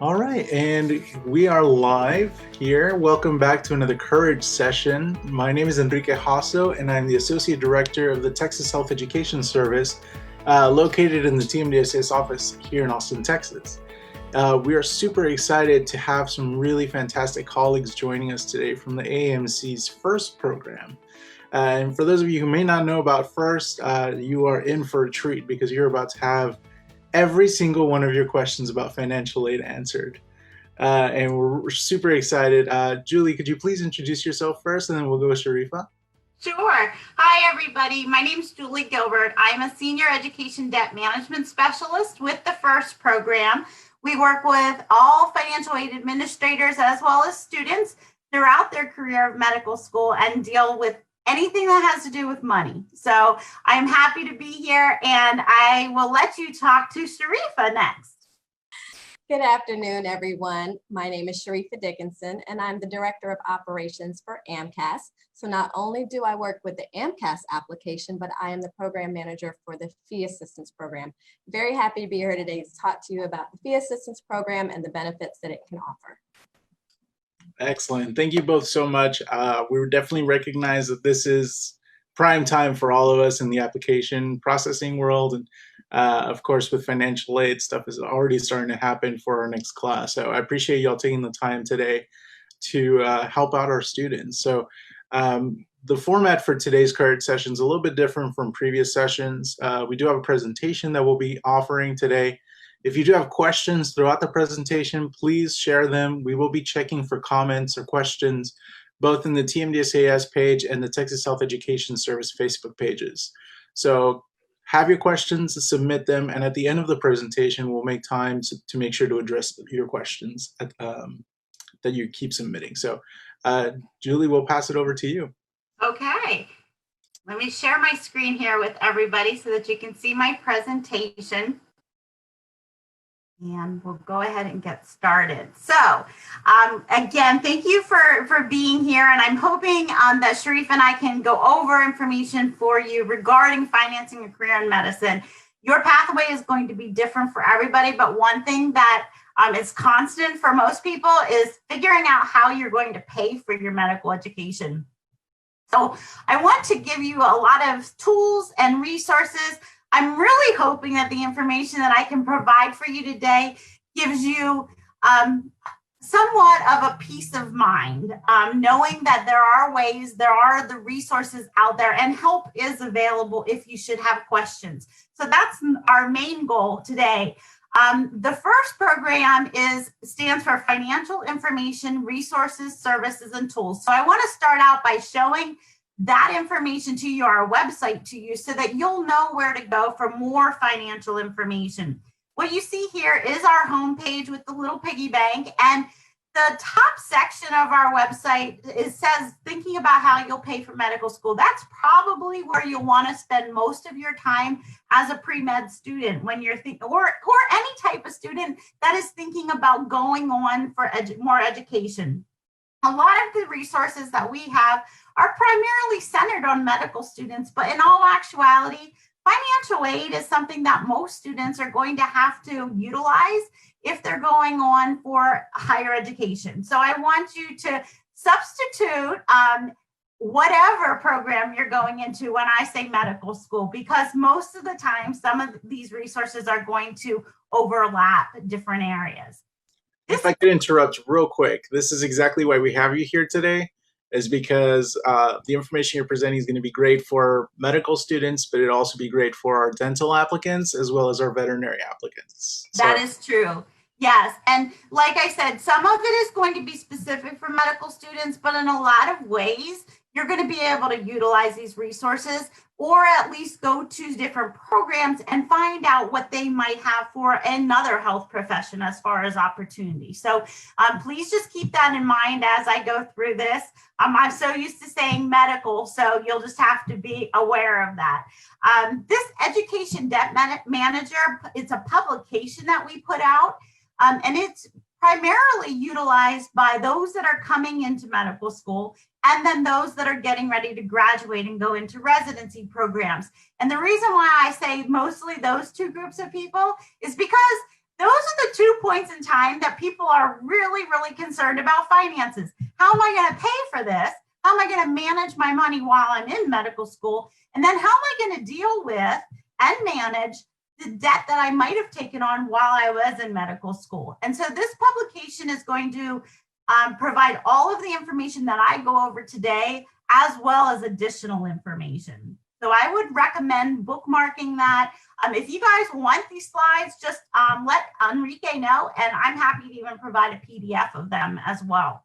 All right, and we are live here. Welcome back to another Courage session. My name is Enrique Hasso, and I'm the Associate Director of the Texas Health Education Service, located in the TMDSS office here in Austin, Texas. We are super excited to have some really fantastic colleagues joining us today from the AAMC's FIRST program. And for those of you who may not know about FIRST, you are in for a treat because you're about to have every single one of your questions about financial aid answered. And we're super excited. Julie, could you please introduce yourself first, and then we'll go with Sharifa? Sure. Hi, everybody. My name is Julie Gilbert. I'm a Senior Education Debt Management Specialist with the FIRST program. We work with all financial aid administrators as well as students throughout their career of medical school and deal with anything that has to do with money. So I'm happy to be here, and I will let you talk to Sharifa next. Good afternoon, everyone. My name is Sharifa Dickinson, and I'm the Director of Operations for AMCAS. So not only do I work with the AMCAS application, but I am the Program Manager for the Fee Assistance Program. Very happy to be here today to talk to you about the Fee Assistance Program and the benefits that it can offer. Excellent. Thank you both so much. We definitely recognize that this is prime time for all of us in the application processing world. And of course, with financial aid, stuff is already starting to happen for our next class. So I appreciate y'all taking the time today to help out our students. So the format for today's Courage session is a little bit different from previous sessions. We do have a presentation that we'll be offering today. If you do have questions throughout the presentation, please share them. We will be checking for comments or questions, both in the TMDSAS page and the Texas Health Education Service Facebook pages. So have your questions, submit them, and at the end of the presentation, we'll make time to make sure to address your questions that you keep submitting. So Julie, we'll pass it over to you. Okay. Let me share my screen here with everybody so that you can see my presentation. And we'll go ahead and get started. So again, thank you for being here. And I'm hoping that Sharif and I can go over information for you regarding financing a career in medicine. Your pathway is going to be different for everybody, but one thing that is constant for most people is figuring out how you're going to pay for your medical education. So I want to give you a lot of tools and resources. I'm really hoping that the information that I can provide for you today gives you somewhat of a peace of mind, knowing that there are ways, there are the resources out there, and help is available if you should have questions. So that's our main goal today. The FIRST program stands for Financial Information, Resources, Services, and Tools. So I want to start out by showing that information to you, our website to you, so that you'll know where to go for more financial information. What you see here is our homepage with the little piggy bank, and the top section of our website, it says thinking about how you'll pay for medical school. That's probably where you'll want to spend most of your time as a pre-med student when you're thinking, or any type of student that is thinking about going on for more education. A lot of the resources that we have are primarily centered on medical students, but in all actuality, financial aid is something that most students are going to have to utilize if they're going on for higher education. So I want you to substitute whatever program you're going into when I say medical school, because most of the time, some of these resources are going to overlap different areas. If I could interrupt real quick, this is exactly why we have you here today, is because the information you're presenting is going to be great for medical students, but it'll also be great for our dental applicants as well as our veterinary applicants. That is true. Yes. And like I said, some of it is going to be specific for medical students, but in a lot of ways, you're going to be able to utilize these resources, or at least go to different programs and find out what they might have for another health profession as far as opportunity. So please just keep that in mind as I go through this. I'm so used to saying medical, so you'll just have to be aware of that. This Education Debt Manager, it's a publication that we put out, and it's primarily utilized by those that are coming into medical school, and then those that are getting ready to graduate and go into residency programs. And the reason why I say mostly those two groups of people is because Those are the 2 points in time that people are really, really concerned about finances. How am I going to pay for this? How am I going to manage my money while I'm in medical school? And then how am I going to deal with and manage the debt that I might have taken on while I was in medical school? And so this publication is going to provide all of the information that I go over today, as well as additional information. So I would recommend bookmarking that. If you guys want these slides, just let Enrique know, and I'm happy to even provide a PDF of them as well.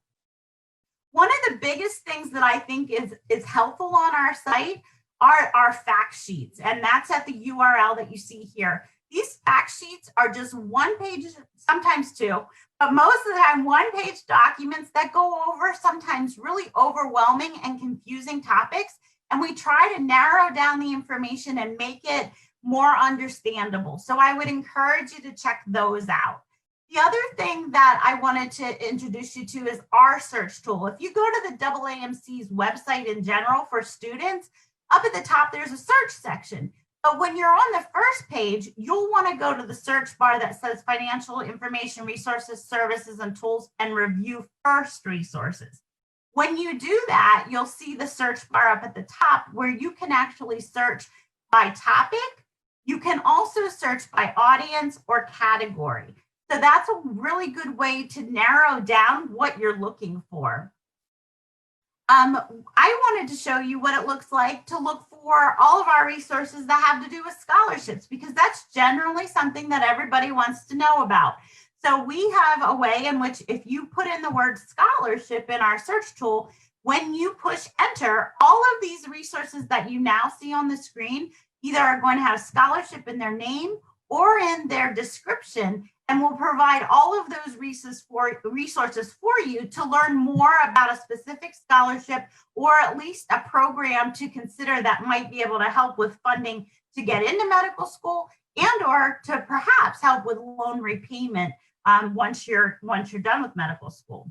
One of the biggest things that I think is helpful on our site are our fact sheets, and that's at the URL that you see here. These fact sheets are just one page, sometimes two, but most of the time one-page documents that go over sometimes really overwhelming and confusing topics. And we try to narrow down the information and make it more understandable. So I would encourage you to check those out. The other thing that I wanted to introduce you to is our search tool. If you go to the AAMC's website in general for students, up at the top, there's a search section. But when you're on the first page, you'll want to go to the search bar that says financial information, resources, services, and tools, and review first resources. When you do that, you'll see the search bar up at the top where you can actually search by topic. You can also search by audience or category. So that's a really good way to narrow down what you're looking for. I wanted to show you what it looks like to look for all of our resources that have to do with scholarships, because that's generally something that everybody wants to know about. So we have a way in which if you put in the word scholarship in our search tool, when you push enter, all of these resources that you now see on the screen either are going to have scholarship in their name or in their description, and will provide all of those resources for you to learn more about a specific scholarship, or at least a program to consider that might be able to help with funding to get into medical school, and or to perhaps help with loan repayment once you're done with medical school.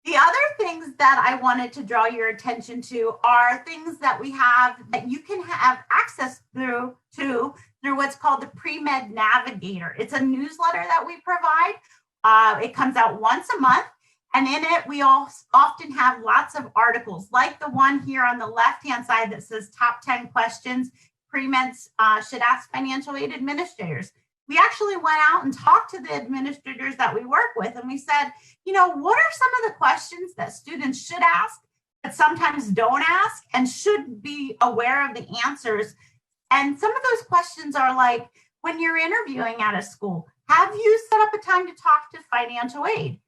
The other things that I wanted to draw your attention to are things that we have that you can have access through what's called the Pre-Med Navigator. It's a newsletter that we provide. It comes out once a month, and in it we often have lots of articles, like the one here on the left-hand side that says top 10 questions pre-meds should ask financial aid administrators. We actually went out and talked to the administrators that we work with, and we said, you know, what are some of the questions that students should ask, but sometimes don't ask, and should be aware of the answers? And some of those questions are like, when you're interviewing at a school, have you set up a time to talk to financial aid?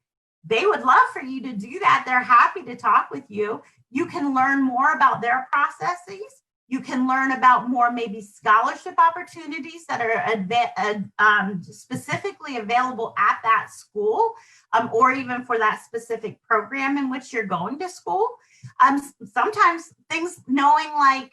They would love for you to do that. They're happy to talk with you. You can learn more about their processes. You can learn about more maybe scholarship opportunities that are specifically available at that school, or even for that specific program in which you're going to school. Sometimes things knowing like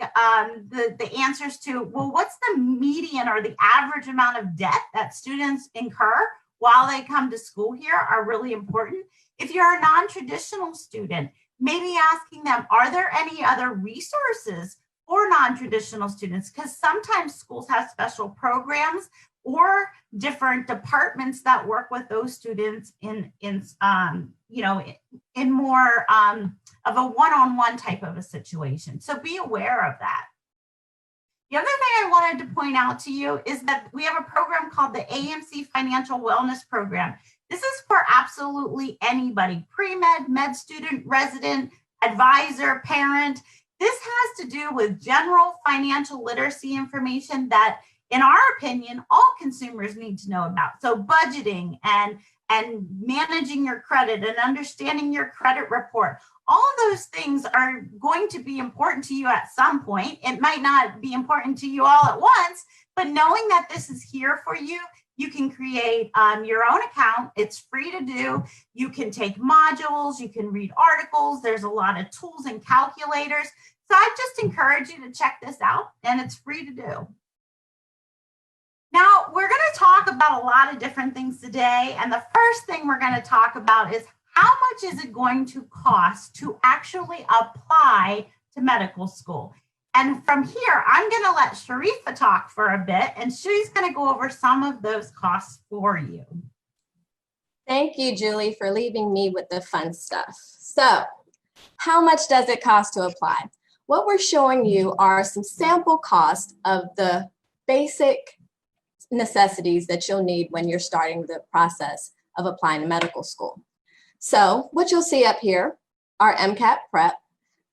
the answers to, well, what's the median or the average amount of debt that students incur while they come to school here are really important. If you're a non-traditional student, maybe asking them, are there any other resources for non-traditional students? Because sometimes schools have special programs or different departments that work with those students in more of a one-on-one type of a situation. So be aware of that. The other thing I wanted to point out to you is that we have a program called the AAMC Financial Wellness Program. This is for absolutely anybody, pre-med, med student, resident, advisor, parent. This has to do with general financial literacy information that, in our opinion, all consumers need to know about. So budgeting and managing your credit and understanding your credit report. All of those things are going to be important to you at some point. It might not be important to you all at once, but knowing that this is here for you, you can create your own account. It's free to do. You can take modules, you can read articles. There's a lot of tools and calculators. So I just encourage you to check this out, and it's free to do. Now, we're going to talk about a lot of different things today. And the first thing we're going to talk about is how much is it going to cost to actually apply to medical school? And from here, I'm going to let Sharifa talk for a bit, and she's going to go over some of those costs for you. Thank you, Julie, for leaving me with the fun stuff. So, how much does it cost to apply? What we're showing you are some sample costs of the basic necessities that you'll need when you're starting the process of applying to medical school. So what you'll see up here are MCAT prep.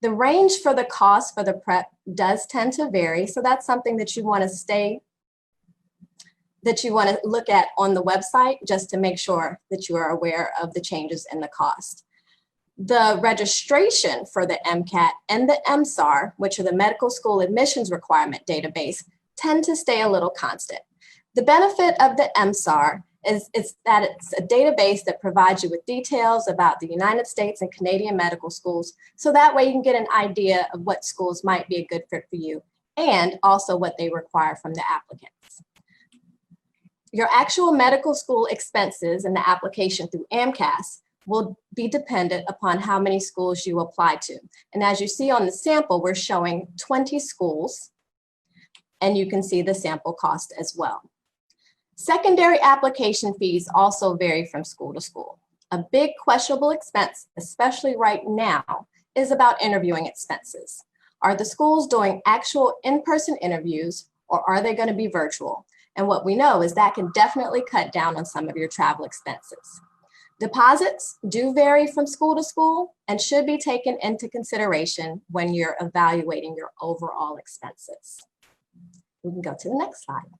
The range for the cost for the prep does tend to vary. So that's something that you want to look at on the website just to make sure that you are aware of the changes in the cost. The registration for the MCAT and the MSAR, which are the Medical School Admissions Requirement Database, tend to stay a little constant. The benefit of the MSAR is that it's a database that provides you with details about the United States and Canadian medical schools, so that way you can get an idea of what schools might be a good fit for you and also what they require from the applicants. Your actual medical school expenses in the application through AMCAS will be dependent upon how many schools you apply to. And as you see on the sample, we're showing 20 schools, and you can see the sample cost as well. Secondary application fees also vary from school to school. A big questionable expense, especially right now, is about interviewing expenses. Are the schools doing actual in-person interviews, or are they going to be virtual? And what we know is that can definitely cut down on some of your travel expenses. Deposits do vary from school to school and should be taken into consideration when you're evaluating your overall expenses. We can go to the next slide.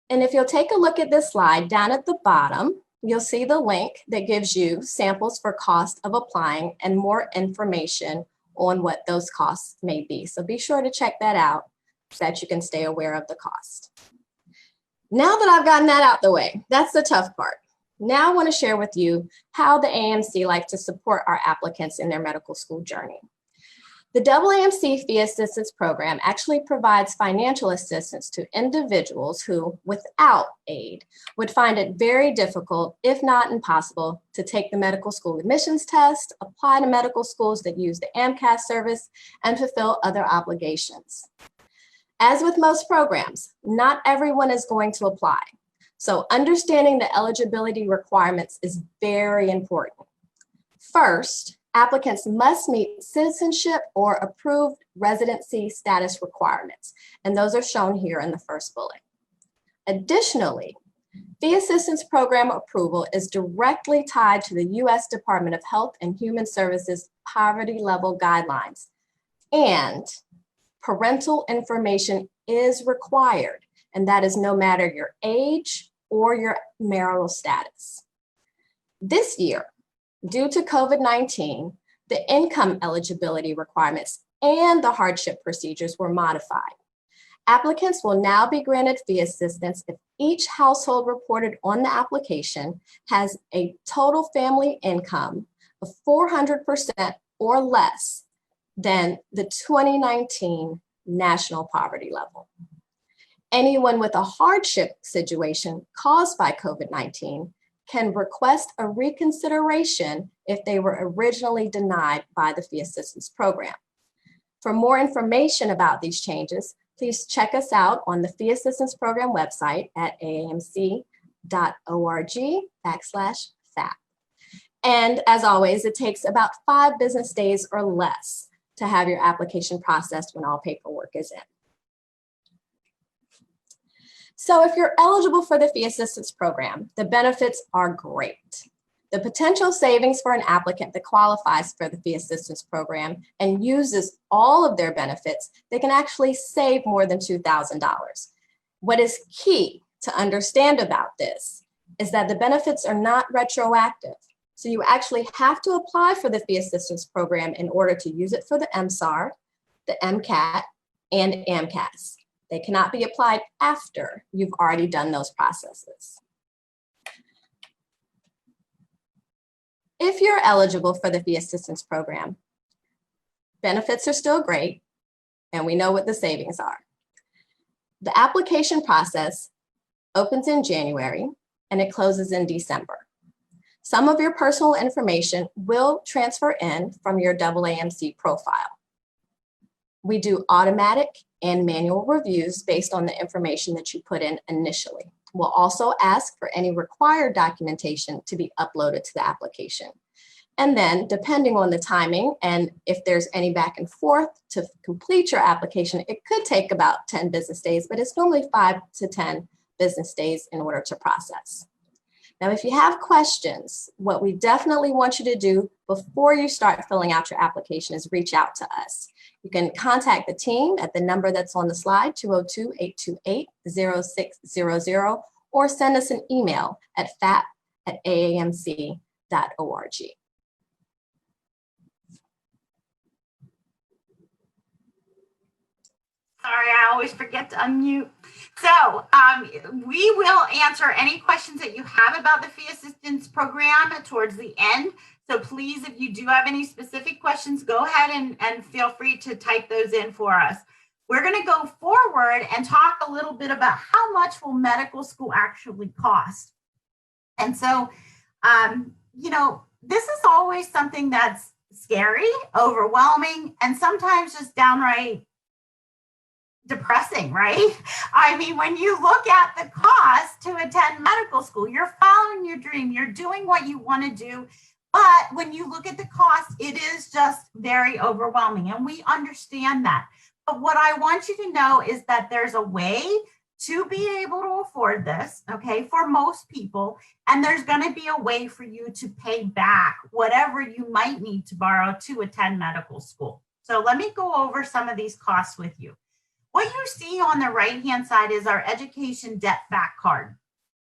And if you'll take a look at this slide, down at the bottom, you'll see the link that gives you samples for cost of applying and more information on what those costs may be. So be sure to check that out so that you can stay aware of the cost. Now that I've gotten that out the way, that's the tough part. Now I want to share with you how the AAMC likes to support our applicants in their medical school journey. The AAMC Fee Assistance Program actually provides financial assistance to individuals who, without aid, would find it very difficult, if not impossible, to take the medical school admissions test, apply to medical schools that use the AMCAS service, and fulfill other obligations. As with most programs, not everyone is going to apply. So understanding the eligibility requirements is very important. First, applicants must meet citizenship or approved residency status requirements, and those are shown here in the first bullet. Additionally, fee assistance program approval is directly tied to the U.S. Department of Health and Human Services poverty level guidelines, and parental information is required, and that is no matter your age or your marital status. This year, due to COVID-19, the income eligibility requirements and the hardship procedures were modified. Applicants will now be granted fee assistance if each household reported on the application has a total family income of 400% or less than the 2019 national poverty level. Anyone with a hardship situation caused by COVID-19 can request a reconsideration if they were originally denied by the fee assistance program. For more information about these changes, please check us out on the fee assistance program website at aamc.org/FAP. And as always, it takes about 5 business days or less to have your application processed when all paperwork is in. So if you're eligible for the fee assistance program, the benefits are great. The potential savings for an applicant that qualifies for the fee assistance program and uses all of their benefits, they can actually save more than $2,000. What is key to understand about this is that the benefits are not retroactive. So you actually have to apply for the fee assistance program in order to use it for the MSAR, the MCAT, and AMCAS. They cannot be applied after you've already done those processes. If you're eligible for the fee assistance program, benefits are still great, and we know what the savings are. The application process opens in January and it closes in December. Some of your personal information will transfer in from your AAMC profile. We do automatic and manual reviews based on the information that you put in initially. We'll also ask for any required documentation to be uploaded to the application. And then, depending on the timing and if there's any back and forth to complete your application, it could take about 10 business days, but it's normally 5 to 10 business days in order to process. Now, if you have questions, what we definitely want you to do before you start filling out your application is reach out to us. You can contact the team at the number that's on the slide, 202-828-0600, or send us an email at fap@aamc.org. Sorry, I always forget to unmute. So we will answer any questions that you have about the fee assistance program towards the end. So please, if you do have any specific questions, go ahead and feel free to type those in for us. We're going to go forward and talk a little bit about how much will medical school actually cost. And so, you know, this is always something that's scary, overwhelming, and sometimes just downright depressing, right? I mean, when you look at the cost to attend medical school, you're following your dream, you're doing what you want to do. But when you look at the cost, it is just very overwhelming. And we understand that. But what I want you to know is that there's a way to be able to afford this, okay, for most people. And there's going to be a way for you to pay back whatever you might need to borrow to attend medical school. So let me go over some of these costs with you. What you see on the right-hand side is our education debt back card.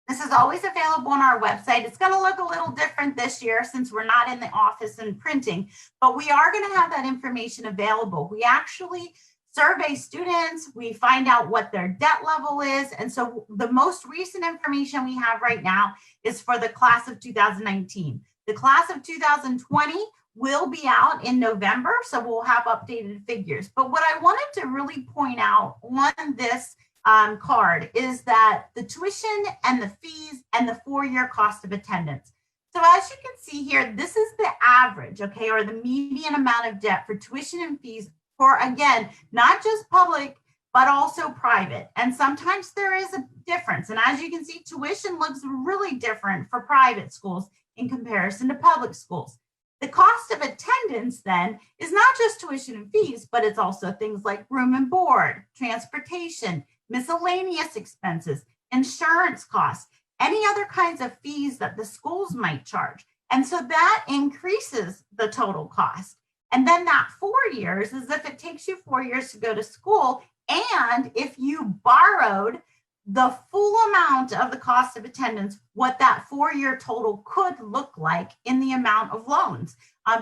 This is always available on our website. It's going to look a little different this year since we're not in the office and printing, but we are going to have that information available. We actually survey students, we find out what their debt level is. And so the most recent information we have right now is for the class of 2019. The class of 2020 will be out in November, so we'll have updated figures. But what I wanted to really point out on this card is that the tuition and the fees and the 4-year cost of attendance. So as you can see here, this is the average, okay, or the median amount of debt for tuition and fees for, again, not just public, but also private. And sometimes there is a difference. And as you can see, tuition looks really different for private schools in comparison to public schools. The cost of attendance then is not just tuition and fees, but it's also things like room and board, transportation, miscellaneous expenses, insurance costs, any other kinds of fees that the schools might charge. And so that increases the total cost. And then that 4 years is if it takes you 4 years to go to school, and if you borrowed the full amount of the cost of attendance, what that 4-year total could look like in the amount of loans.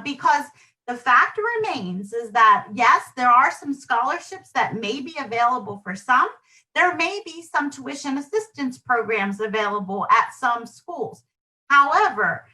Because the fact remains is that, yes, there are some scholarships that may be available for some. There may be some tuition assistance programs available at some schools. However,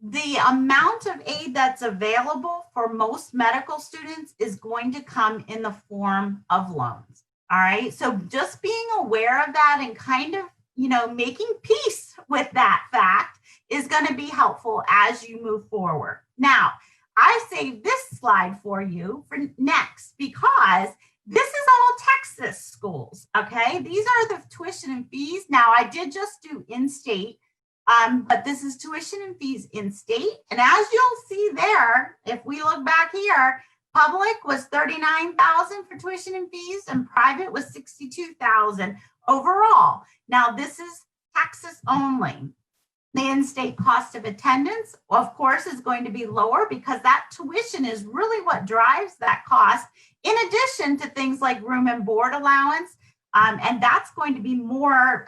the amount of aid that's available for most medical students is going to come in the form of loans. All right. So just being aware of that and kind of, you know, making peace with that fact is going to be helpful as you move forward. Now, I saved this slide for you for next because this is all Texas schools. Okay. These are the tuition and fees. Now, I did just do in-state, but this is tuition and fees in-state. And as you'll see there, if we look back here, public was $39,000 for tuition and fees, and private was $62,000 overall. Now, this is Texas only. The in-state cost of attendance, of course, is going to be lower because that tuition is really what drives that cost, in addition to things like room and board allowance. And that's going to be more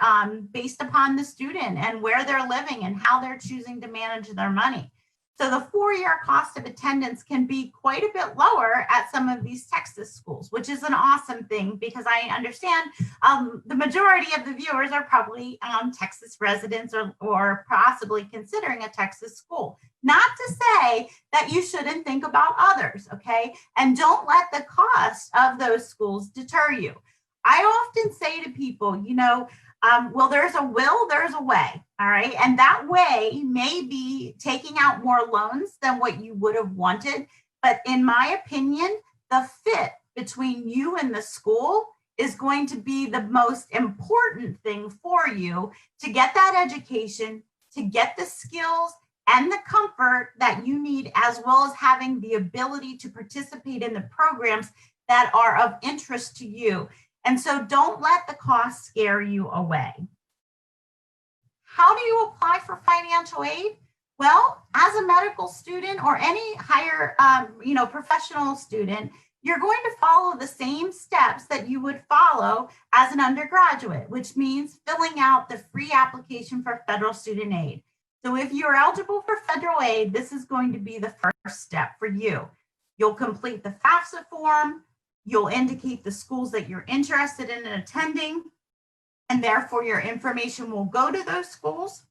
based upon the student and where they're living and how they're choosing to manage their money. So the 4-year cost of attendance can be quite a bit lower at some of these Texas schools, which is an awesome thing because I understand the majority of the viewers are probably Texas residents or possibly considering a Texas school. Not to say that you shouldn't think about others, okay? And don't let the cost of those schools deter you. I often say to people, you know, Well, there's a will, there's a way. All right. And that way may be taking out more loans than what you would have wanted. But in my opinion, the fit between you and the school is going to be the most important thing for you to get that education, to get the skills and the comfort that you need, as well as having the ability to participate in the programs that are of interest to you. And so don't let the cost scare you away. How do you apply for financial aid? Well, as a medical student or any higher, professional student, you're going to follow the same steps that you would follow as an undergraduate, which means filling out the free application for federal student aid. So if you're eligible for federal aid, this is going to be the first step for you. You'll complete the FAFSA form, you'll indicate the schools that you're interested in attending, and therefore your information will go to those schools.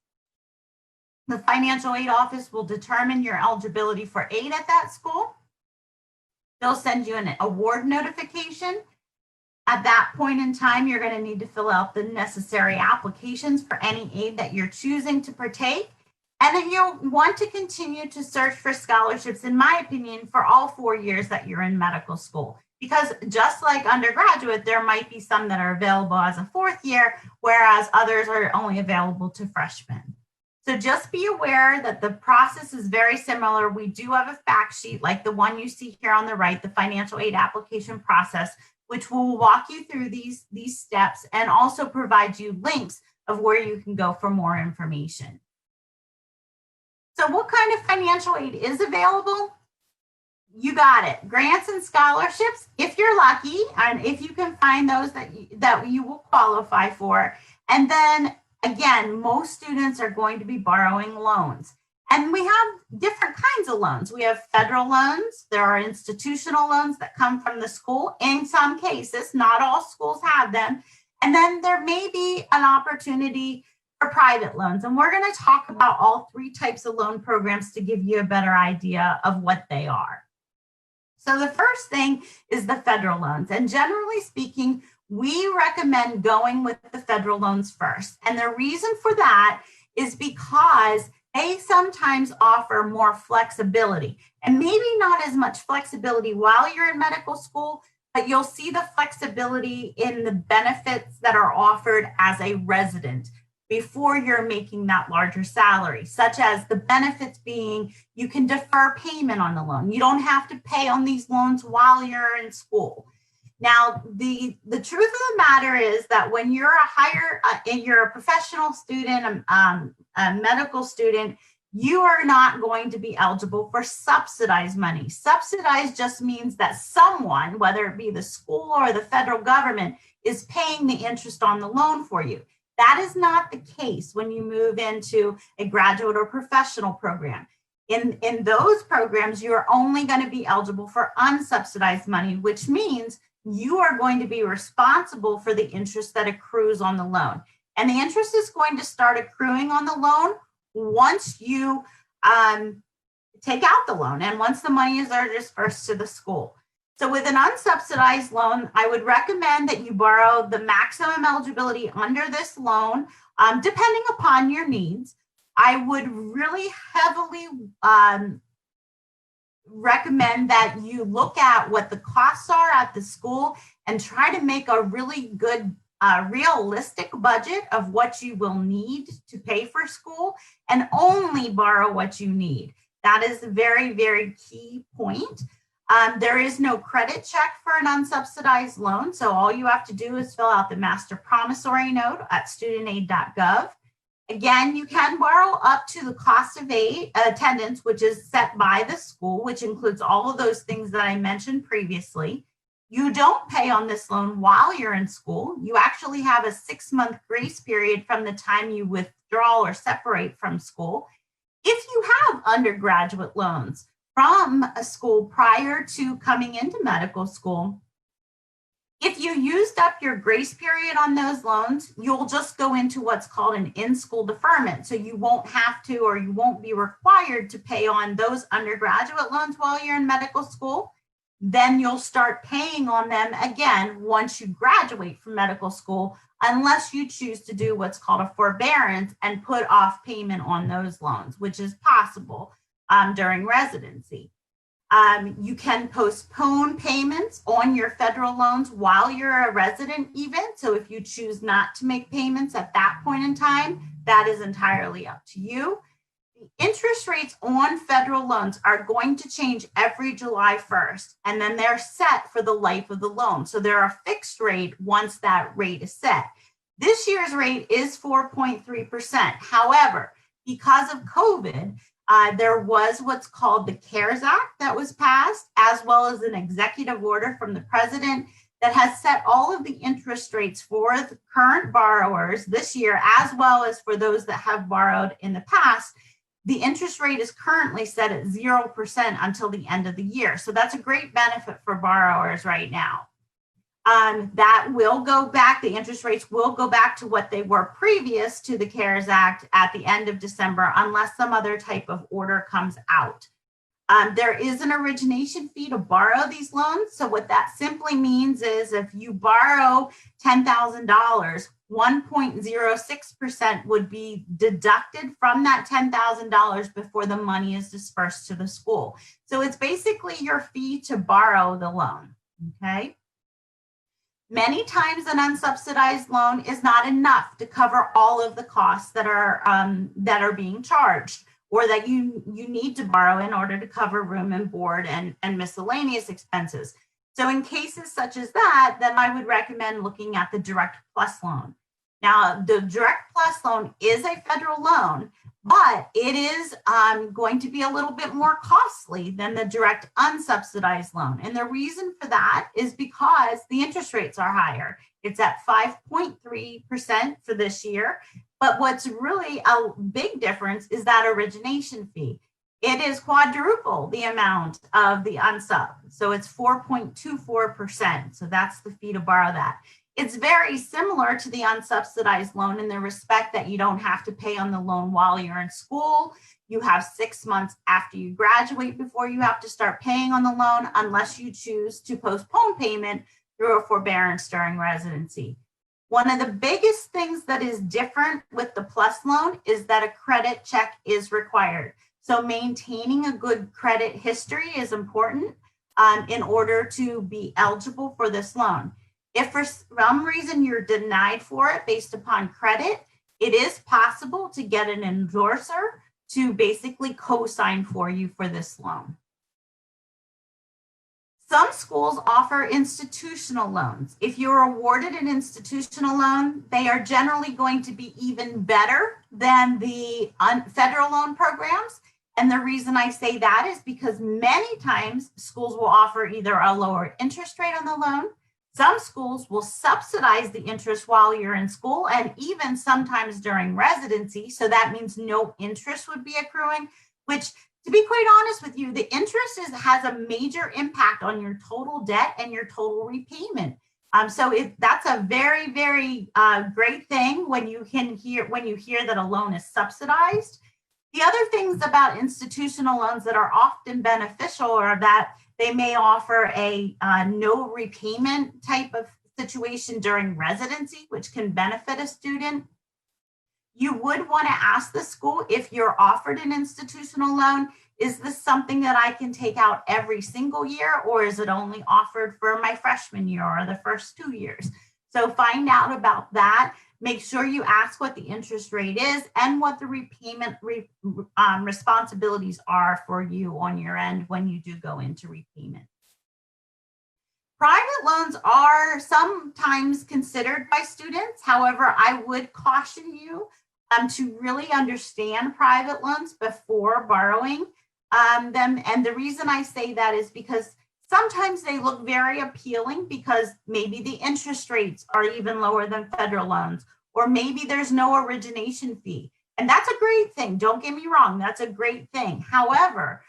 The financial aid office will determine your eligibility for aid at that school. They'll send you an award notification. At that point in time, you're going to need to fill out the necessary applications for any aid that you're choosing to partake. And then you'll want to continue to search for scholarships, in my opinion, for all 4 years that you're in medical school. Because just like undergraduate, there might be some that are available as a 4th year, whereas others are only available to freshmen. So just be aware that the process is very similar. We do have a fact sheet like the one you see here on the right, the financial aid application process, which will walk you through these steps and also provide you links of where you can go for more information. So what kind of financial aid is available? You got it. Grants and scholarships, if you're lucky, and if you can find those that you will qualify for. And then again, most students are going to be borrowing loans. And we have different kinds of loans. We have federal loans. There are institutional loans that come from the school. In some cases, not all schools have them. And then there may be an opportunity for private loans. And we're going to talk about all 3 types of loan programs to give you a better idea of what they are. So the first thing is the federal loans. And generally speaking, we recommend going with the federal loans first. And the reason for that is because they sometimes offer more flexibility, and maybe not as much flexibility while you're in medical school, but you'll see the flexibility in the benefits that are offered as a resident before you're making that larger salary, such as the benefits being you can defer payment on the loan. You don't have to pay on these loans while you're in school. Now, the truth of the matter is that when you're you're a professional student, a medical student, you are not going to be eligible for subsidized money. Subsidized just means that someone, whether it be the school or the federal government, is paying the interest on the loan for you. That is not the case when you move into a graduate or professional program. In those programs, you are only going to be eligible for unsubsidized money, which means you are going to be responsible for the interest that accrues on the loan. And the interest is going to start accruing on the loan once you take out the loan and once the money is dispersed to the school. So with an unsubsidized loan, I would recommend that you borrow the maximum eligibility under this loan, depending upon your needs. I would really heavily recommend that you look at what the costs are at the school and try to make a really good realistic budget of what you will need to pay for school, and only borrow what you need. That is a very, very key point. There is no credit check for an unsubsidized loan, so all you have to do is fill out the master promissory note at studentaid.gov. Again, you can borrow up to the cost of attendance, which is set by the school, which includes all of those things that I mentioned previously. You don't pay on this loan while you're in school. You actually have a 6-month grace period from the time you withdraw or separate from school. If you have undergraduate loans from a school prior to coming into medical school, if you used up your grace period on those loans, you'll just go into what's called an in-school deferment. So you won't have to, or you won't be required to pay on those undergraduate loans while you're in medical school. Then you'll start paying on them again once you graduate from medical school unless you choose to do what's called a forbearance and put off payment on those loans, which is possible during residency. You can postpone payments on your federal loans while you're a resident even. So if you choose not to make payments at that point in time, that is entirely up to you. The interest rates on federal loans are going to change every July 1st, and then they're set for the life of the loan. So they're a fixed rate once that rate is set. This year's rate is 4.3%. However, because of COVID, there was what's called the CARES Act that was passed, as well as an executive order from the president that has set all of the interest rates for the current borrowers this year, as well as for those that have borrowed in the past. The interest rate is currently set at 0% until the end of the year. So that's a great benefit for borrowers right now. That will go back, the interest rates will go back to what they were previous to the CARES Act at the end of December, unless some other type of order comes out. There is an origination fee to borrow these loans. So what that simply means is if you borrow $10,000, 1.06% would be deducted from that $10,000 before the money is dispersed to the school. So it's basically your fee to borrow the loan, okay? Many times an unsubsidized loan is not enough to cover all of the costs that are being charged, or that you need to borrow in order to cover room and board and miscellaneous expenses. So in cases such as that, then I would recommend looking at the Direct Plus loan. Now, the Direct Plus loan is a federal loan, but it is going to be a little bit more costly than the direct unsubsidized loan. And the reason for that is because the interest rates are higher. It's at 5.3% for this year. But what's really a big difference is that origination fee. It is quadruple the amount of the unsub. So it's 4.24%. So that's the fee to borrow that. It's very similar to the unsubsidized loan in the respect that you don't have to pay on the loan while you're in school. You have 6 months after you graduate before you have to start paying on the loan, unless you choose to postpone payment through a forbearance during residency. One of the biggest things that is different with the Plus loan is that a credit check is required. So maintaining a good credit history is important in order to be eligible for this loan. If for some reason you're denied for it based upon credit, it is possible to get an endorser to basically co-sign for you for this loan. Some schools offer institutional loans. If you're awarded an institutional loan, they are generally going to be even better than the federal loan programs. And the reason I say that is because many times schools will offer either a lower interest rate on the loan. Some schools will subsidize the interest while you're in school, and even sometimes during residency. So that means no interest would be accruing, which, to be quite honest with you, the interest has a major impact on your total debt and your total repayment. So that's a very, very great thing when you hear that a loan is subsidized. The other things about institutional loans that are often beneficial are that they may offer a no repayment type of situation during residency, which can benefit a student. You would want to ask the school, if you're offered an institutional loan, is this something that I can take out every single year, or is it only offered for my freshman year or the first 2 years? So find out about that. Make sure you ask what the interest rate is and what the repayment responsibilities are for you on your end when you do go into repayment. Private loans are sometimes considered by students. However, I would caution you to really understand private loans before borrowing them. And the reason I say that is because sometimes they look very appealing because maybe the interest rates are even lower than federal loans, or maybe there's no origination fee. And that's a great thing. Don't get me wrong. That's a great thing. However,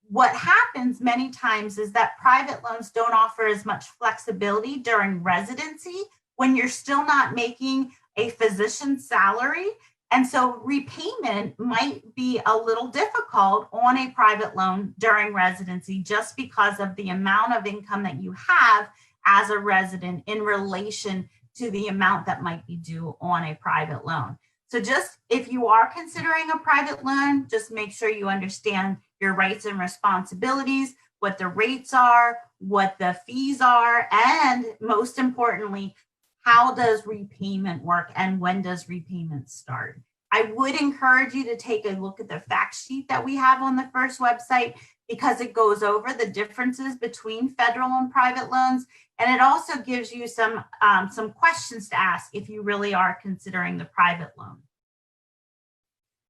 what happens many times is that private loans don't offer as much flexibility during residency when you're still not making a physician's salary. And so repayment might be a little difficult on a private loan during residency just because of the amount of income that you have as a resident in relation to the amount that might be due on a private loan. So just if you are considering a private loan, just make sure you understand your rights and responsibilities, what the rates are, what the fees are, and most importantly, how does repayment work and when does repayment start? I would encourage you to take a look at the fact sheet that we have on the First website, because it goes over the differences between federal and private loans. And it also gives you some questions to ask if you really are considering the private loan.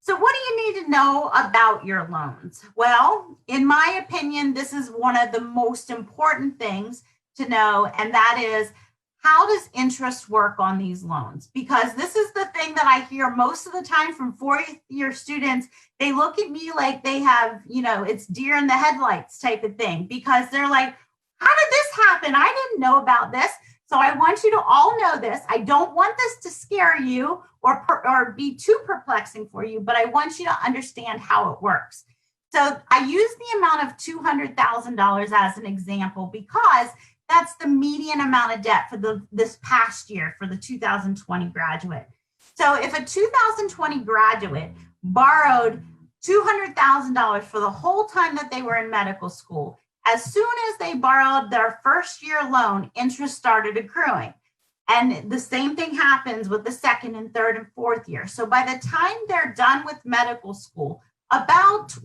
So what do you need to know about your loans? Well, in my opinion, this is one of the most important things to know, and that is, how does interest work on these loans? Because this is the thing that I hear most of the time from fourth-year students. They look at me like they have, it's deer in the headlights type of thing, because they're like, how did this happen? I didn't know about this. So I want you to all know this. I don't want this to scare you or be too perplexing for you, but I want you to understand how it works. So I use the amount of $200,000 as an example because that's the median amount of debt for this past year for the 2020 graduate. So if a 2020 graduate borrowed $200,000 for the whole time that they were in medical school, as soon as they borrowed their first year loan, interest started accruing. And the same thing happens with the second and third and fourth year. So by the time they're done with medical school,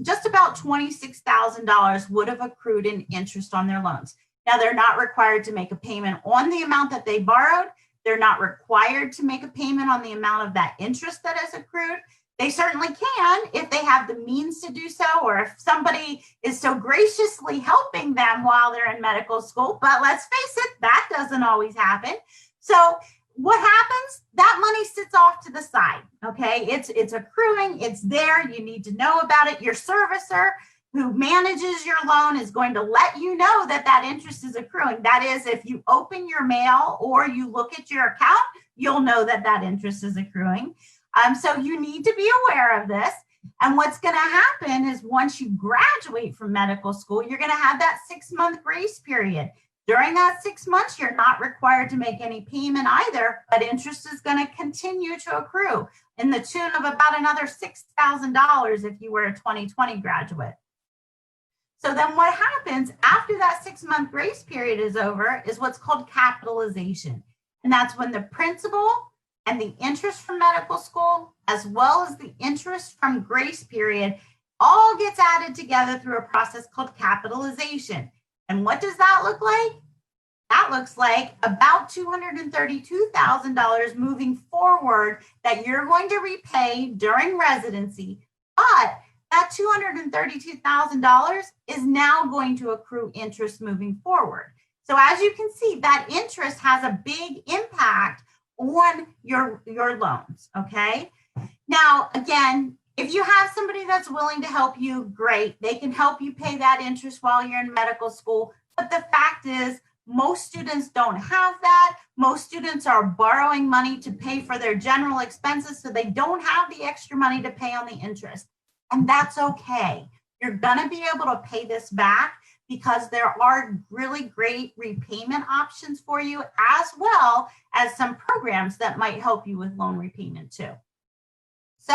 just about $26,000 would have accrued in interest on their loans. Now, they're not required to make a payment on the amount that they borrowed. They're not required to make a payment on the amount of that interest that is accrued. They certainly can if they have the means to do so, or if somebody is so graciously helping them while they're in medical school. But let's face it, that doesn't always happen. So what happens? That money sits off to the side, okay? It's accruing, it's there, you need to know about it. Your servicer who manages your loan is going to let you know that that interest is accruing. That is, if you open your mail or you look at your account, you'll know that that interest is accruing. So you need to be aware of this. And what's going to happen is once you graduate from medical school, you're going to have that 6-month grace period. During that 6 months, you're not required to make any payment either, but interest is going to continue to accrue in the tune of about another $6,000 if you were a 2020 graduate. So then what happens after that 6-month grace period is over is what's called capitalization. And that's when the principal and the interest from medical school, as well as the interest from grace period, all gets added together through a process called capitalization. And what does that look like? That looks like about $232,000 moving forward that you're going to repay during residency. But that $232,000 is now going to accrue interest moving forward. So as you can see, that interest has a big impact on your loans, okay? Now, again, if you have somebody that's willing to help you, great. They can help you pay that interest while you're in medical school. But the fact is, most students don't have that. Most students are borrowing money to pay for their general expenses, so they don't have the extra money to pay on the interest. And that's okay. You're gonna be able to pay this back because there are really great repayment options for you, as well as some programs that might help you with loan repayment too. So,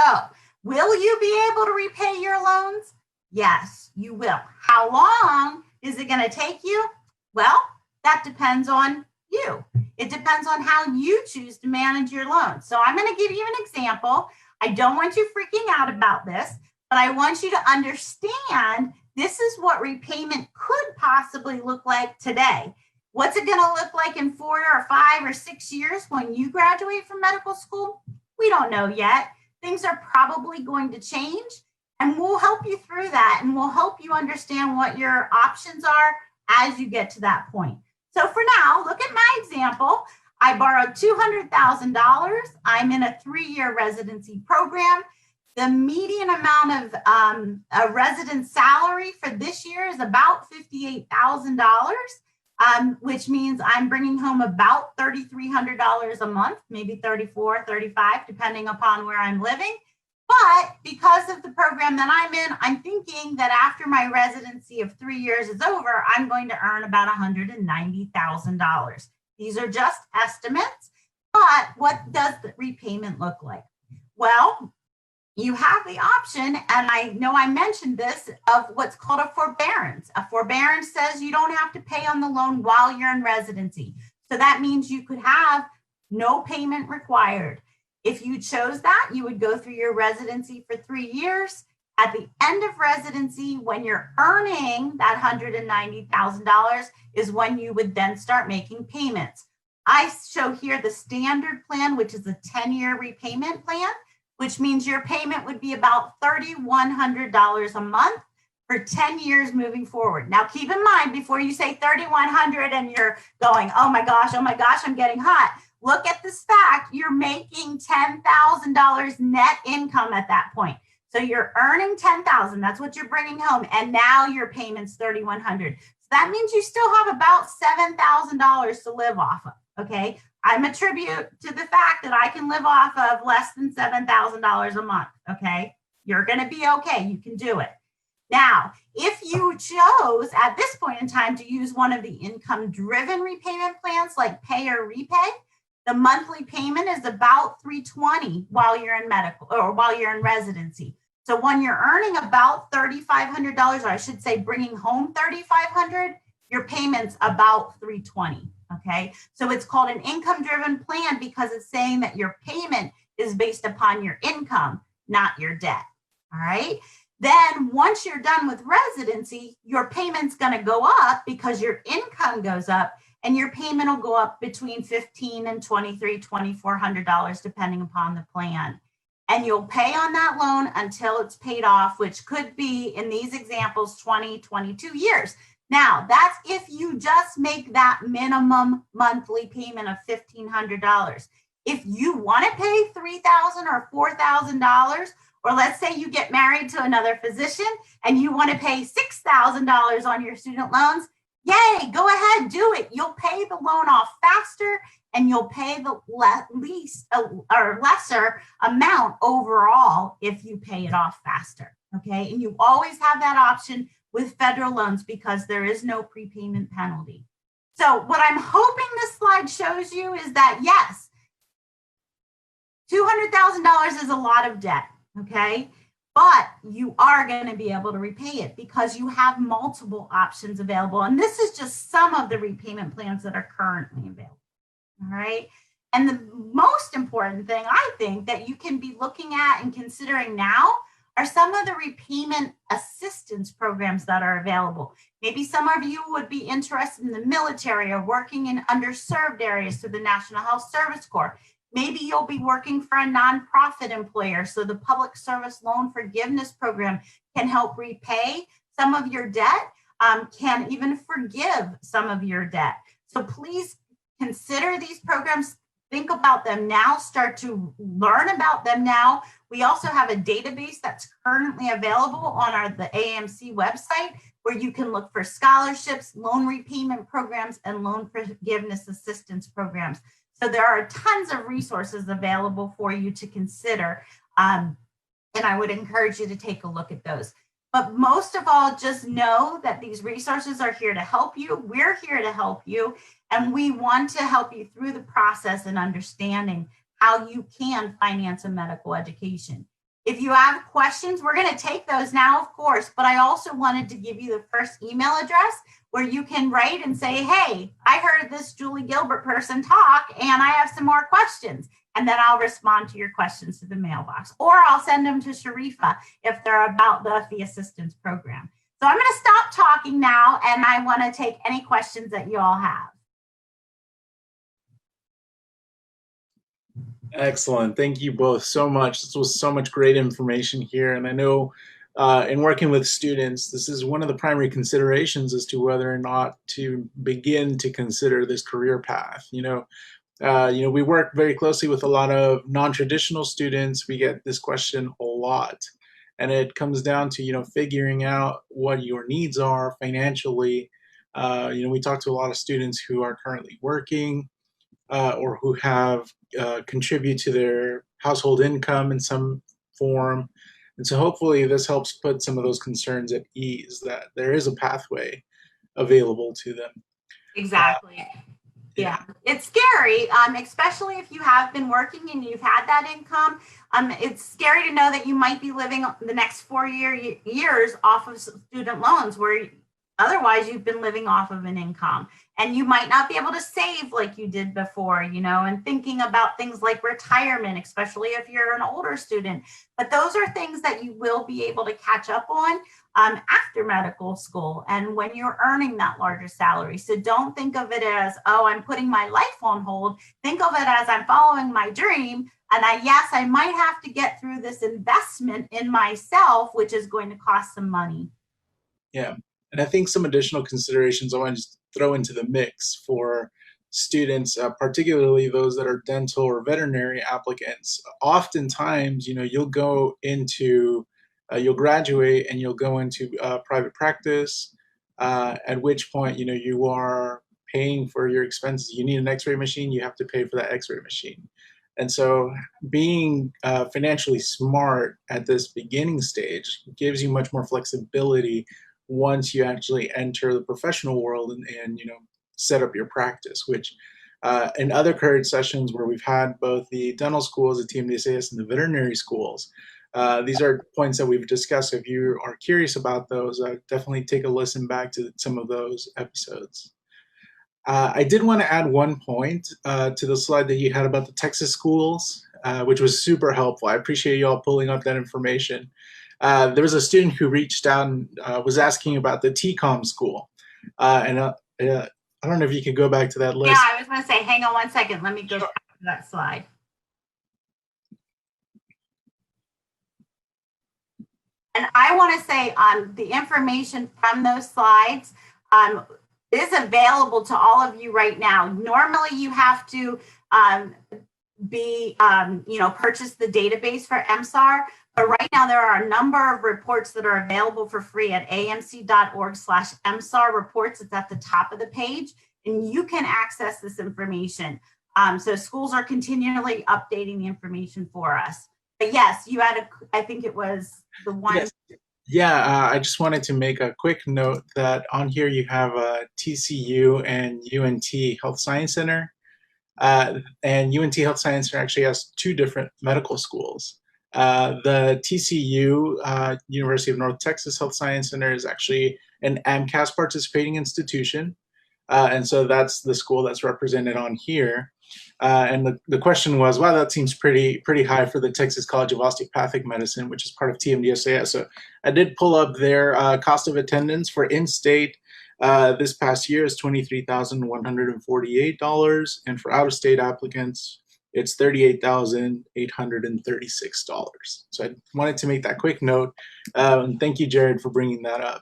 will you be able to repay your loans? Yes, you will. How long is it going to take you? Well, that depends on you. It depends on how you choose to manage your loans. So I'm going to give you an example. I don't want you freaking out about this, but I want you to understand this is what repayment could possibly look like today. What's it going to look like in 4 or 5 or 6 years when you graduate from medical school? We don't know yet. Things are probably going to change, and we'll help you through that, and we'll help you understand what your options are as you get to that point. So for now, look at my example. I borrowed $200,000. I'm in a 3-year residency program. The median amount of a resident salary for this year is about $58,000, which means I'm bringing home about $3,300 a month, maybe $34, $35, depending upon where I'm living. But because of the program that I'm in, I'm thinking that after my residency of 3 years is over, I'm going to earn about $190,000. These are just estimates. But what does the repayment look like? Well, you have the option, and I know I mentioned this, of what's called a forbearance. A forbearance says you don't have to pay on the loan while you're in residency. So that means you could have no payment required. If you chose that, you would go through your residency for 3 years. At the end of residency, when you're earning that $190,000 is when you would then start making payments. I show here the standard plan, which is a 10-year repayment plan, which means your payment would be about $3,100 a month for 10 years moving forward. Now, keep in mind, before you say $3,100 and you're going, oh my gosh, I'm getting hot. Look at this fact, you're making $10,000 net income at that point. So you're earning $10,000, that's what you're bringing home, and now your payment's $3,100. So that means you still have about $7,000 to live off of, okay? I'm attribute to the fact that I can live off of less than $7,000 a month, okay? You're gonna be okay, you can do it. Now, if you chose at this point in time to use one of the income-driven repayment plans like pay or repay, the monthly payment is about $320 while you're in medical or while you're in residency. So when you're earning about $3,500, or I should say bringing home $3,500, your payment's about $320, okay? So it's called an income-driven plan because it's saying that your payment is based upon your income, not your debt, all right? Then once you're done with residency, your payment's gonna go up because your income goes up, and your payment will go up between $1,500 and $2,400 depending upon the plan. And you'll pay on that loan until it's paid off, which could be, in these examples, 20, 22 years. Now, that's if you just make that minimum monthly payment of $1,500. If you want to pay $3,000 or $4,000, or let's say you get married to another physician and you want to pay $6,000 on your student loans, yay, go ahead, do it. You'll pay the loan off faster and you'll pay the lesser amount overall if you pay it off faster, okay? And you always have that option with federal loans because there is no prepayment penalty. So what I'm hoping this slide shows you is that yes, $200,000 is a lot of debt, okay? But you are going to be able to repay it because you have multiple options available. And this is just some of the repayment plans that are currently available. All right. And the most important thing I think that you can be looking at and considering now are some of the repayment assistance programs that are available. Maybe some of you would be interested in the military or working in underserved areas through the National Health Service Corps. Maybe you'll be working for a nonprofit employer, so the Public Service Loan Forgiveness Program can help repay some of your debt, can even forgive some of your debt. So please consider these programs, think about them now, start to learn about them now. We also have a database that's currently available on the AAMC website where you can look for scholarships, loan repayment programs, and loan forgiveness assistance programs. So there are tons of resources available for you to consider, and I would encourage you to take a look at those. But most of all, just know that these resources are here to help you. We're here to help you, and we want to help you through the process and understanding how you can finance a medical education. If you have questions, we're going to take those now, of course, but I also wanted to give you the first email address where you can write and say, hey, I heard this Julie Gilbert person talk and I have some more questions. And then I'll respond to your questions to the mailbox, or I'll send them to Sharifa if they're about the fee assistance program. So I'm going to stop talking now and I want to take any questions that you all have. Excellent. Thank you both so much. This was so much great information here. And I know in working with students, this is one of the primary considerations as to whether or not to begin to consider this career path. We work very closely with a lot of non-traditional students. We get this question a lot. And it comes down to, figuring out what your needs are financially. We talk to a lot of students who are currently working or who have contribute to their household income in some form. And so hopefully this helps put some of those concerns at ease, that there is a pathway available to them. Exactly. Yeah, it's scary, especially if you have been working and you've had that income. It's scary to know that you might be living the next 4 years off of student loans where otherwise you've been living off of an income. And you might not be able to save like you did before, and thinking about things like retirement, especially if you're an older student. But those are things that you will be able to catch up on after medical school and when you're earning that larger salary. So don't think of it as, oh, I'm putting my life on hold. Think of it as I'm following my dream. And I might have to get through this investment in myself, which is going to cost some money. Yeah. And I think some additional considerations I want to throw into the mix for students, particularly those that are dental or veterinary applicants. Oftentimes, you'll go into, you'll graduate and you'll go into private practice, at which point, you are paying for your expenses. You need an x-ray machine, you have to pay for that x-ray machine. And so being financially smart at this beginning stage gives you much more flexibility once you actually enter the professional world and set up your practice, which in other current sessions where we've had both the dental schools, the TMDSAS, and the veterinary schools, these are points that we've discussed. If you are curious about those, definitely take a listen back to some of those episodes. I did want to add one point to the slide that you had about the Texas schools, which was super helpful. I appreciate you all pulling up that information. There was a student who reached out and was asking about the TCOM school. And I don't know if you could go back to that list. Yeah, I was going to say, hang on one second. Let me go back to that slide. And I want to say the information from those slides is available to all of you right now. Normally you have to purchase the database for MSAR, but right now there are a number of reports that are available for free at aamc.org/MSAR reports. It's at the top of the page, and you can access this information. So schools are continually updating the information for us. But yes, you had I think it was the one. Yes. Yeah, I just wanted to make a quick note that on here you have TCU and UNT Health Science Center. And UNT Health Science Center actually has two different medical schools. The TCU, University of North Texas Health Science Center, is actually an AMCAS participating institution. And so that's the school that's represented on here. And the question was, wow, that seems pretty high for the Texas College of Osteopathic Medicine, which is part of TMDSAS. So I did pull up their cost of attendance for in-state this past year is $23,148, and for out-of-state applicants, it's $38,836. So I wanted to make that quick note. And thank you, Jared, for bringing that up.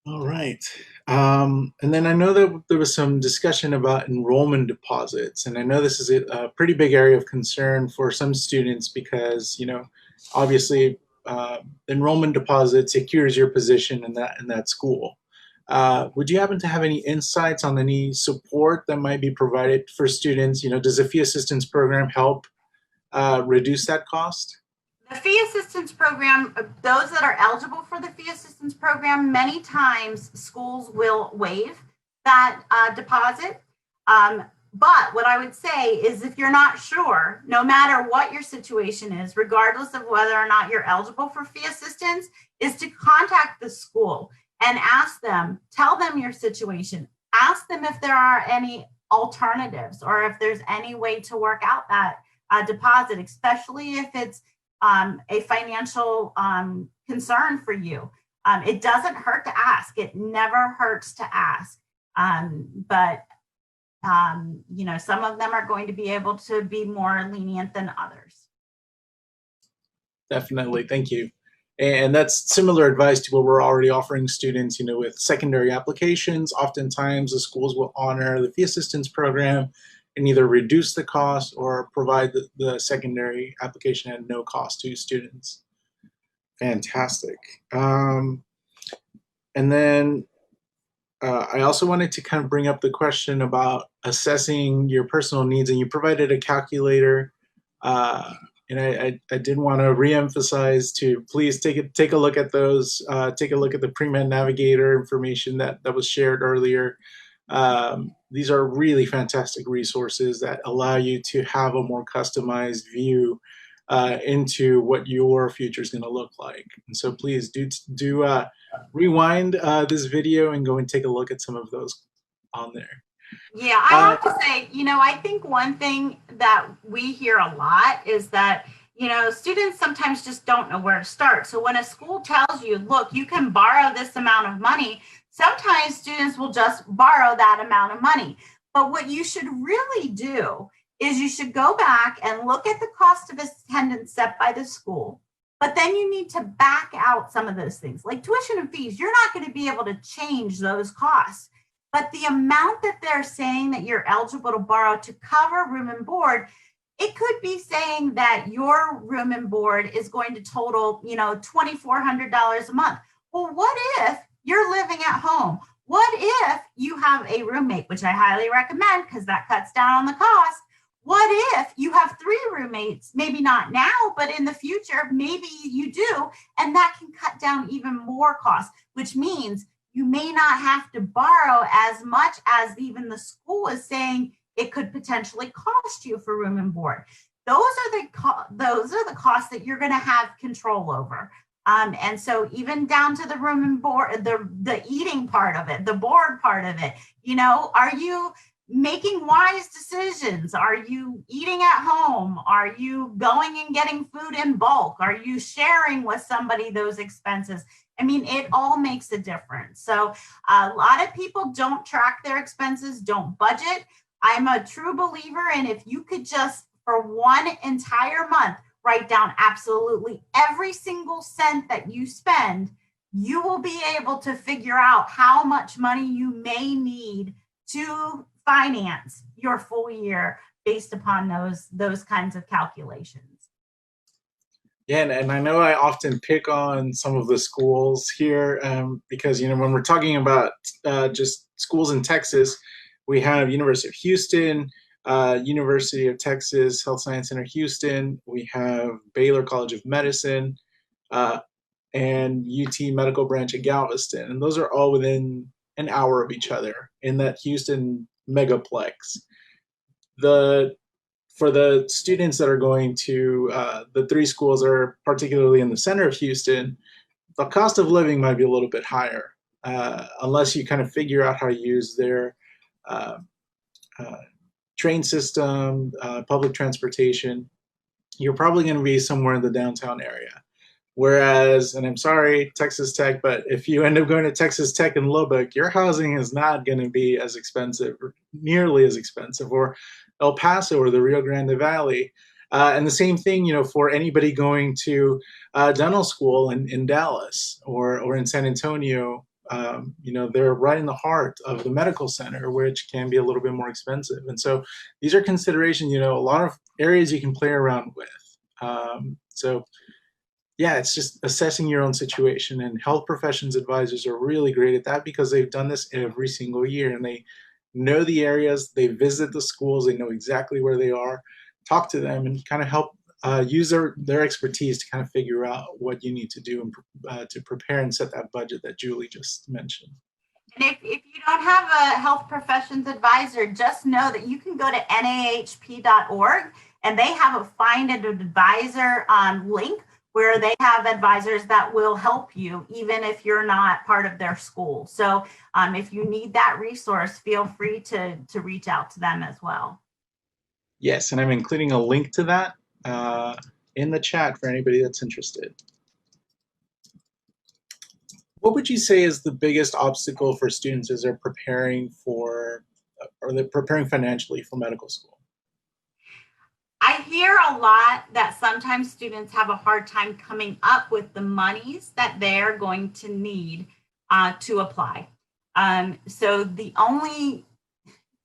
All right. And then I know that there was some discussion about enrollment deposits, and I know this is a pretty big area of concern for some students because, obviously enrollment deposit secures your position in that school. Would you happen to have any insights on any support that might be provided for students? Does the fee assistance program help reduce that cost? The fee assistance program, those that are eligible for the fee assistance program, many times schools will waive that deposit. But what I would say is if you're not sure, no matter what your situation is, regardless of whether or not you're eligible for fee assistance, is to contact the school and ask them, tell them your situation, ask them if there are any alternatives or if there's any way to work out that deposit, especially if it's a financial concern for you. It doesn't hurt to ask. It never hurts to ask. But some of them are going to be able to be more lenient than others. Definitely. Thank you. And that's similar advice to what we're already offering students, with secondary applications. Oftentimes the schools will honor the fee assistance program and either reduce the cost or provide the secondary application at no cost to students. Fantastic. And then I also wanted to kind of bring up the question about assessing your personal needs, and you provided a calculator. And I did want to reemphasize to please take a look at those, take a look at the pre-med navigator information that was shared earlier. These are really fantastic resources that allow you to have a more customized view into what your future is going to look like. And so please do rewind this video and go and take a look at some of those on there. Yeah, I have to say, I think one thing that we hear a lot is that, students sometimes just don't know where to start. So when a school tells you, look, you can borrow this amount of money, sometimes students will just borrow that amount of money. But what you should really do is you should go back and look at the cost of attendance set by the school. But then you need to back out some of those things like tuition and fees. You're not going to be able to change those costs. But the amount that they're saying that you're eligible to borrow to cover room and board, it could be saying that your room and board is going to total, $2,400 a month. Well, what if you're living at home? What if you have a roommate, which I highly recommend because that cuts down on the cost? What if you have 3 roommates? Maybe not now, but in the future, maybe you do. And that can cut down even more costs, which means you may not have to borrow as much as even the school is saying it could potentially cost you for room and board. Those are the costs that you're going to have control over. And so even down to the room and board, the eating part of it, the board part of it, are you making wise decisions? Are you eating at home? Are you going and getting food in bulk? Are you sharing with somebody those expenses? I mean, it all makes a difference. So a lot of people don't track their expenses, don't budget. I'm a true believer in if you could just, for one entire month, write down absolutely every single cent that you spend, you will be able to figure out how much money you may need to finance your full year based upon those kinds of calculations. Yeah, and I know I often pick on some of the schools here because, when we're talking about just schools in Texas, we have University of Houston, University of Texas Health Science Center Houston, we have Baylor College of Medicine, and UT Medical Branch at Galveston. And those are all within an hour of each other in that Houston megaplex. For the students that are going to the 3 schools that are particularly in the center of Houston, the cost of living might be a little bit higher unless you kind of figure out how to use their train system, public transportation. You're probably going to be somewhere in the downtown area. Whereas, and I'm sorry, Texas Tech, but if you end up going to Texas Tech in Lubbock, your housing is not going to be as expensive, or nearly as expensive, or El Paso or the Rio Grande Valley. And the same thing, for anybody going to dental school in Dallas or in San Antonio, they're right in the heart of the medical center, which can be a little bit more expensive. And so these are considerations, a lot of areas you can play around with. So yeah, it's just assessing your own situation, and health professions advisors are really great at that because they've done this every single year and they know the areas, they visit the schools, they know exactly where they are, talk to them and kind of help use their expertise to kind of figure out what you need to do and to prepare and set that budget that Julie just mentioned. And if you don't have a health professions advisor, just know that you can go to NAHP.org and they have a Find an Advisor link where they have advisors that will help you even if you're not part of their school. So if you need that resource, feel free to reach out to them as well. Yes, and I'm including a link to that in the chat for anybody that's interested. What would you say is the biggest obstacle for students as they're preparing financially for medical school? I hear a lot that sometimes students have a hard time coming up with the monies that they're going to need to apply. So the only,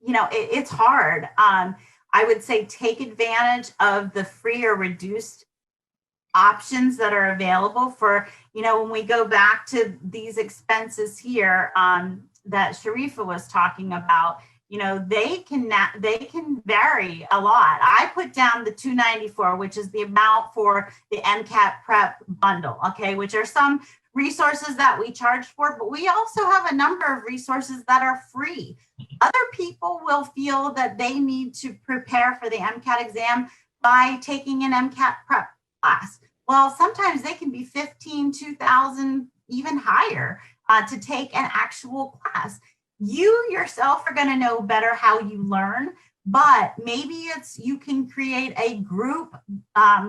it's hard. I would say take advantage of the free or reduced options that are available for, when we go back to these expenses here that Sharifa was talking about, they can vary a lot. I put down the $294, which is the amount for the MCAT prep bundle, okay, which are some resources that we charge for, but we also have a number of resources that are free. Other people will feel that they need to prepare for the MCAT exam by taking an MCAT prep class. Well, sometimes they can be 15, 2,000, even higher to take an actual class. You yourself are going to know better how you learn, but maybe you can create a group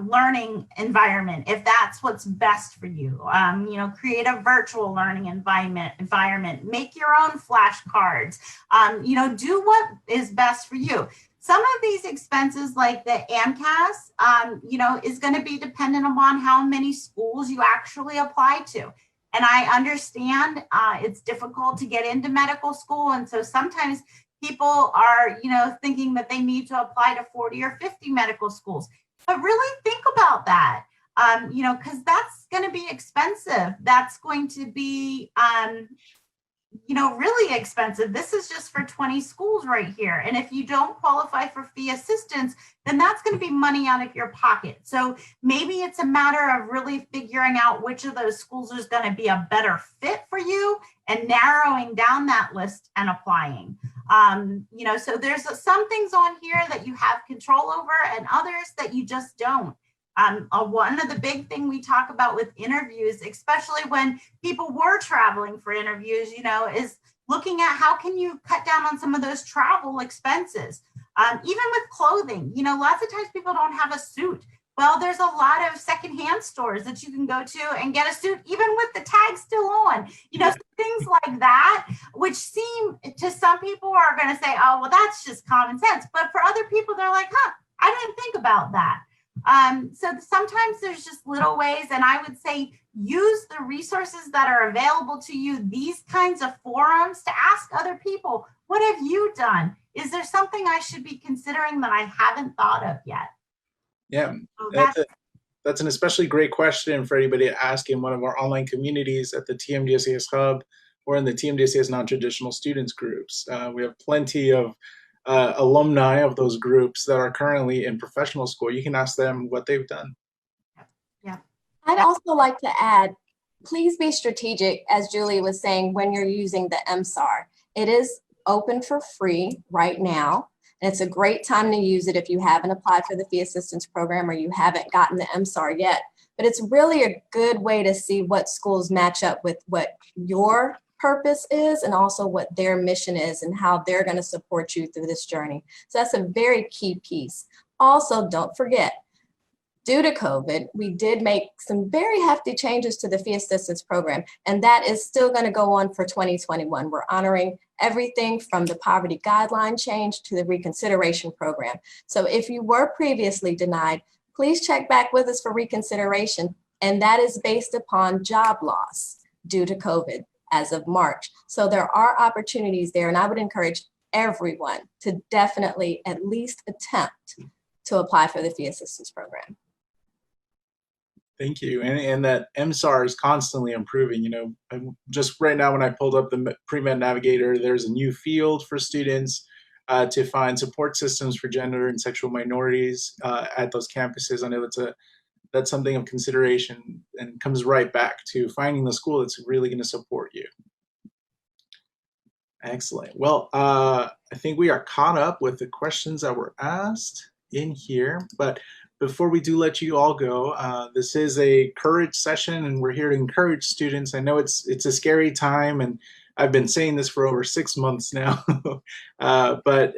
learning environment if that's what's best for you. Create a virtual learning environment, make your own flashcards, do what is best for you. Some of these expenses like the AMCAS, is going to be dependent upon how many schools you actually apply to. And I understand it's difficult to get into medical school. And so sometimes people are, thinking that they need to apply to 40 or 50 medical schools. But really think about that, because that's going to be expensive. That's going to be, really expensive. This is just for 20 schools right here. And if you don't qualify for fee assistance, then that's going to be money out of your pocket. So maybe it's a matter of really figuring out which of those schools is going to be a better fit for you and narrowing down that list and applying. So there's some things on here that you have control over and others that you just don't. One of the big thing we talk about with interviews, especially when people were traveling for interviews, is looking at how can you cut down on some of those travel expenses. Even with clothing, lots of times people don't have a suit. Well, there's a lot of secondhand stores that you can go to and get a suit, even with the tag still on, things like that, which seem to some people are going to say, oh, well, that's just common sense. But for other people, they're like, I didn't think about that. So sometimes there's just little ways, and I would say use the resources that are available to you, these kinds of forums, to ask other people, what have you done? Is there something I should be considering that I haven't thought of yet? Yeah, So that's an especially great question for anybody to ask in one of our online communities at the TMDSAS Hub or in the TMDSAS non-traditional students groups. We have plenty of alumni of those groups that are currently in professional school. You can ask them what they've done. Yeah. I'd also like to add, please be strategic, as Julie was saying, when you're using the MSAR. It is open for free right now. And it's a great time to use it if you haven't applied for the fee assistance program or you haven't gotten the MSAR yet. But it's really a good way to see what schools match up with what your purpose is and also what their mission is and how they're going to support you through this journey. So that's a very key piece. Also, don't forget, due to COVID, we did make some very hefty changes to the fee assistance program, and that is still going to go on for 2021. We're honoring everything from the poverty guideline change to the reconsideration program. So if you were previously denied, please check back with us for reconsideration, and that is based upon job loss due to COVID as of March. So there are opportunities there, and I would encourage everyone to definitely at least attempt to apply for the fee assistance program. Thank you. And that MSAR is constantly improving. Just right now when I pulled up the pre-med navigator, there's a new field for students to find support systems for gender and sexual minorities at those campuses. I know that's something of consideration and comes right back to finding the school that's really going to support you. Excellent. Well, I think we are caught up with the questions that were asked in here, but before we do let you all go, this is a courage session and we're here to encourage students. I know it's a scary time and I've been saying this for over 6 months now, but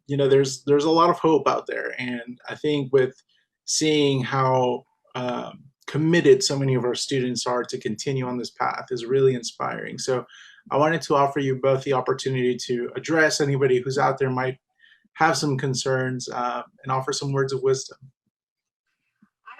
there's a lot of hope out there. And I think with seeing how committed so many of our students are to continue on this path is really inspiring. So I wanted to offer you both the opportunity to address anybody who's out there might have some concerns and offer some words of wisdom.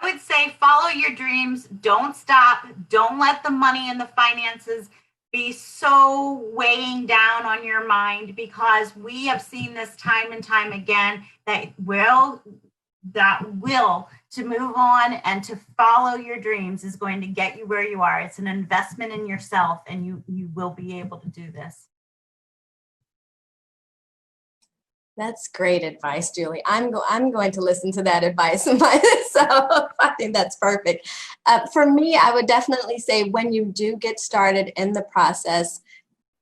I would say follow your dreams. Don't stop. Don't let the money and the finances be so weighing down on your mind, because we have seen this time and time again that will to move on and to follow your dreams is going to get you where you are. It's an investment in yourself, and you will be able to do this. That's great advice, Julie. I'm going to listen to that advice myself. I think that's perfect. For me, I would definitely say when you do get started in the process,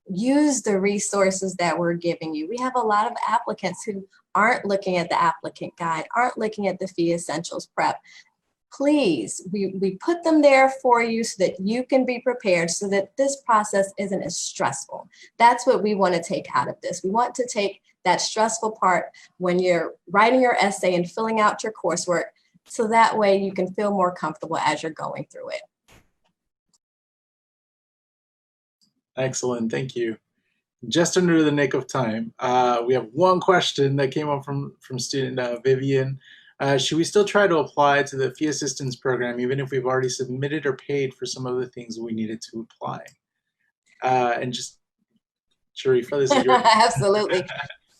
use the resources that we're giving you. We have a lot of applicants who aren't looking at the applicant guide, aren't looking at the fee essentials prep. Please, we put them there for you so that you can be prepared, so that this process isn't as stressful. That's what we want to take out of this. We want to take that stressful part when you're writing your essay and filling out your coursework, so that way you can feel more comfortable as you're going through it. Excellent, thank you. Just under the nick of time, we have one question that came up from student Vivian. Should we still try to apply to the fee assistance program even if we've already submitted or paid for some of the things we needed to apply? And just, Sharifa, this is your Absolutely.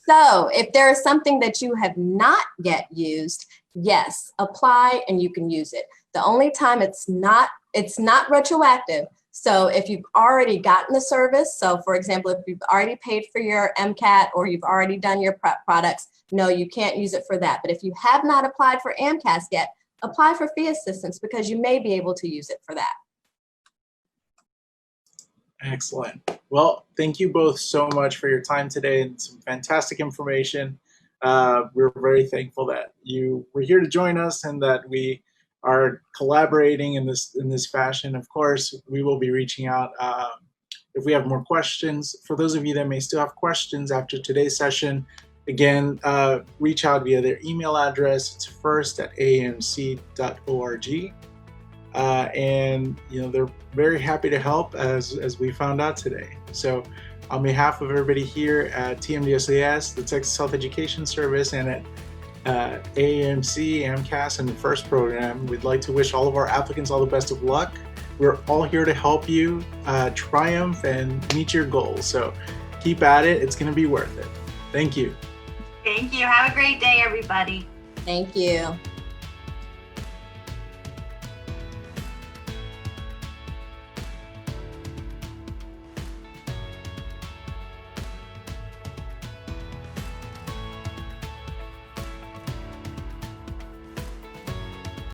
So if there is something that you have not yet used, yes, apply and you can use it. The only time it's not retroactive. So if you've already gotten the service, so for example, if you've already paid for your MCAT or you've already done your prep products, no, you can't use it for that. But if you have not applied for AMCAS yet, apply for fee assistance because you may be able to use it for that. Excellent. Well, thank you both so much for your time today and some fantastic information. We're very thankful that you were here to join us and that we are collaborating in this fashion. Of course, we will be reaching out if we have more questions. For those of you that may still have questions after today's session, again, reach out via their email address. It's first@aamc.org. And they're very happy to help as we found out today. So on behalf of everybody here at TMDSAS, the Texas Health Education Service, and at AAMC, AMCAS, and the FIRST program, we'd like to wish all of our applicants all the best of luck. We're all here to help you triumph and meet your goals. So keep at it. It's going to be worth it. Thank you. Thank you. Have a great day, everybody. Thank you.